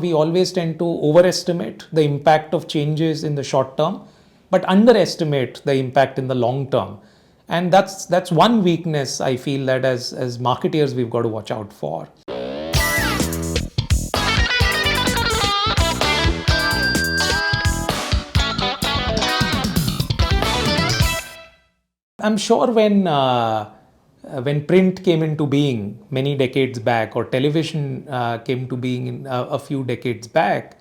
We always tend to overestimate the impact of changes in the short term, but underestimate the impact in the long term. And that's one weakness I feel that as marketeers we've got to watch out for. I'm sure when print came into being many decades back, or television came to being in a few decades back,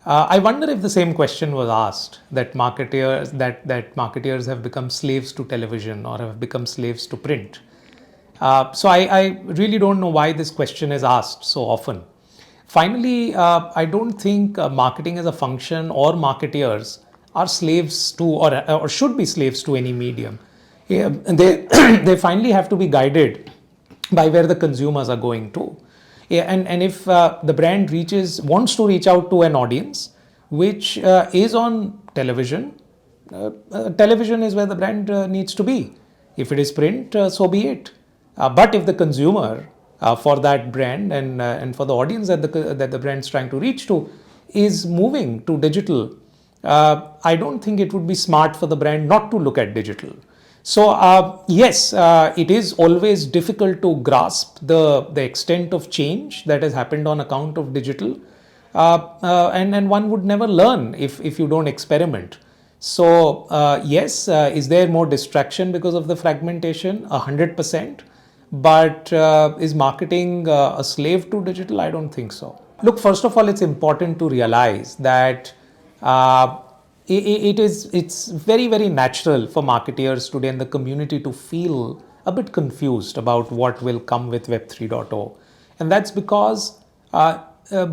I wonder if the same question was asked, that marketeers have become slaves to television or have become slaves to print. So I really don't know why this question is asked so often. Finally, I don't think marketing as a function or marketeers are slaves to or should be slaves to any medium. Yeah, they they finally have to be guided by where the consumers are going to. Yeah, and if the brand wants to reach out to an audience which is on television, television is where the brand needs to be. If it is print, so be it. But if the consumer for that brand and for the audience that the brand is trying to reach to is moving to digital, I don't think it would be smart for the brand not to look at digital. So yes, it is always difficult to grasp the extent of change that has happened on account of digital, and one would never learn if you don't experiment. So yes, is there more distraction because of the fragmentation? 100%. But is marketing a slave to digital? I don't think so. Look, first of all, it's important to realize that it's very, very natural for marketeers today and the community to feel a bit confused about what will come with Web 3.0. And that's because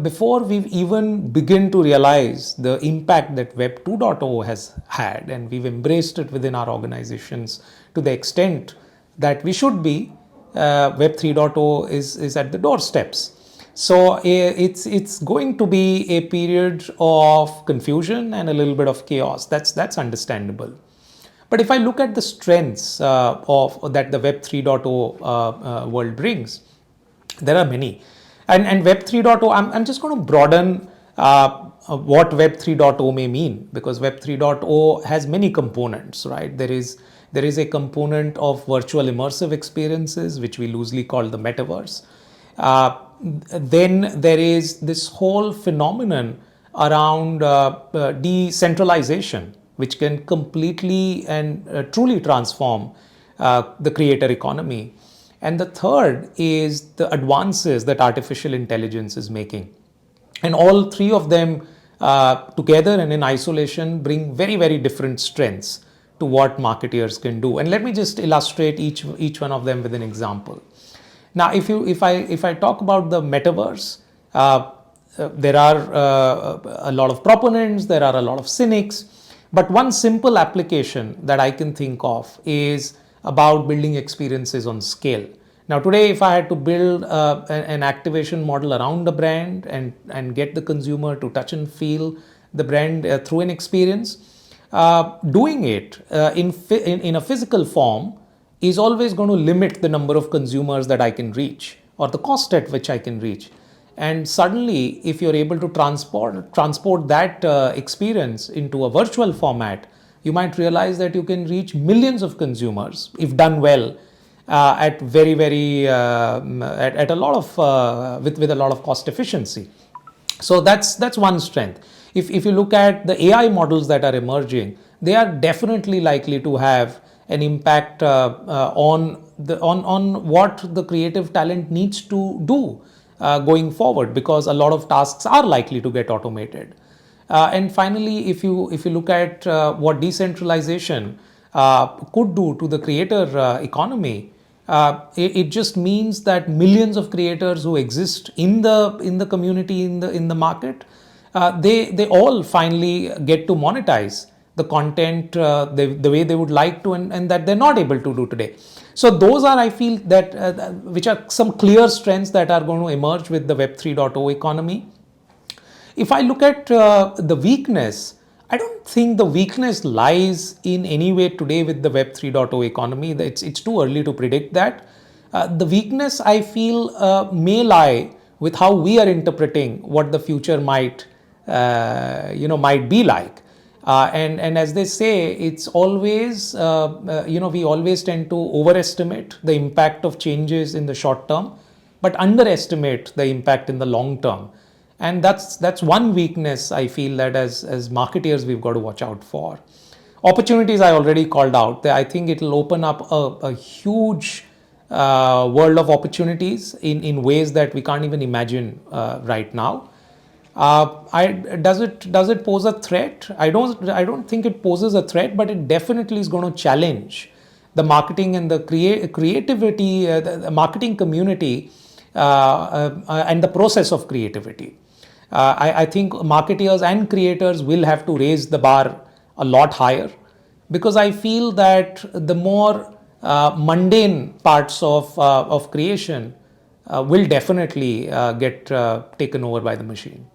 before we've even begun to realize the impact that Web 2.0 has had, and we've embraced it within our organizations to the extent that we should be, Web 3.0 is at the doorsteps. So it's going to be a period of confusion and a little bit of chaos. That's understandable. But if I look at the strengths of that the Web 3.0 world brings, there are many. And Web 3.0, I'm just going to broaden what Web 3.0 may mean, because Web 3.0 has many components, right? There is a component of virtual immersive experiences, which we loosely call the metaverse. Then there is this whole phenomenon around decentralization, which can completely and truly transform the creator economy. And the third is the advances that artificial intelligence is making. And all three of them together and in isolation bring very, very different strengths to what marketeers can do. And let me just illustrate each one of them with an example. Now, if I talk about the metaverse, there are a lot of proponents, there are a lot of cynics, but one simple application that I can think of is about building experiences on scale. Now, today, if I had to build an activation model around a brand and get the consumer to touch and feel the brand through an experience, doing it in a physical form is always going to limit the number of consumers that I can reach or the cost at which I can reach. And suddenly, if you're able to transport that experience into a virtual format, you might realize that you can reach millions of consumers if done well at very, very at a lot of with a lot of cost efficiency. So that's one strength. If you look at the AI models that are emerging, they are definitely likely to have an impact on what the creative talent needs to do going forward, because a lot of tasks are likely to get automated. And finally, if you look at what decentralization could do to the creator economy, it just means that millions of creators who exist in the community, in the market, they all finally get to monetize the content the way they would like to, and that they're not able to do today. So those are, I feel, that which are some clear strengths that are going to emerge with the Web 3.0 economy. If I look at the weakness, I don't think the weakness lies in any way today with the Web 3.0 economy. It's too early to predict that. The weakness, I feel, may lie with how we are interpreting what the future might be like. And as they say, it's always we always tend to overestimate the impact of changes in the short term, but underestimate the impact in the long term. And that's one weakness I feel that as marketeers we've got to watch out for. Opportunities I already called out. I think it'll open up a huge world of opportunities in ways that we can't even imagine right now. Does it pose a threat? I don't think it poses a threat, but it definitely is going to challenge the marketing and the creativity, the marketing community, and the process of creativity. I think marketeers and creators will have to raise the bar a lot higher, because I feel that the more mundane parts of creation will definitely get taken over by the machine.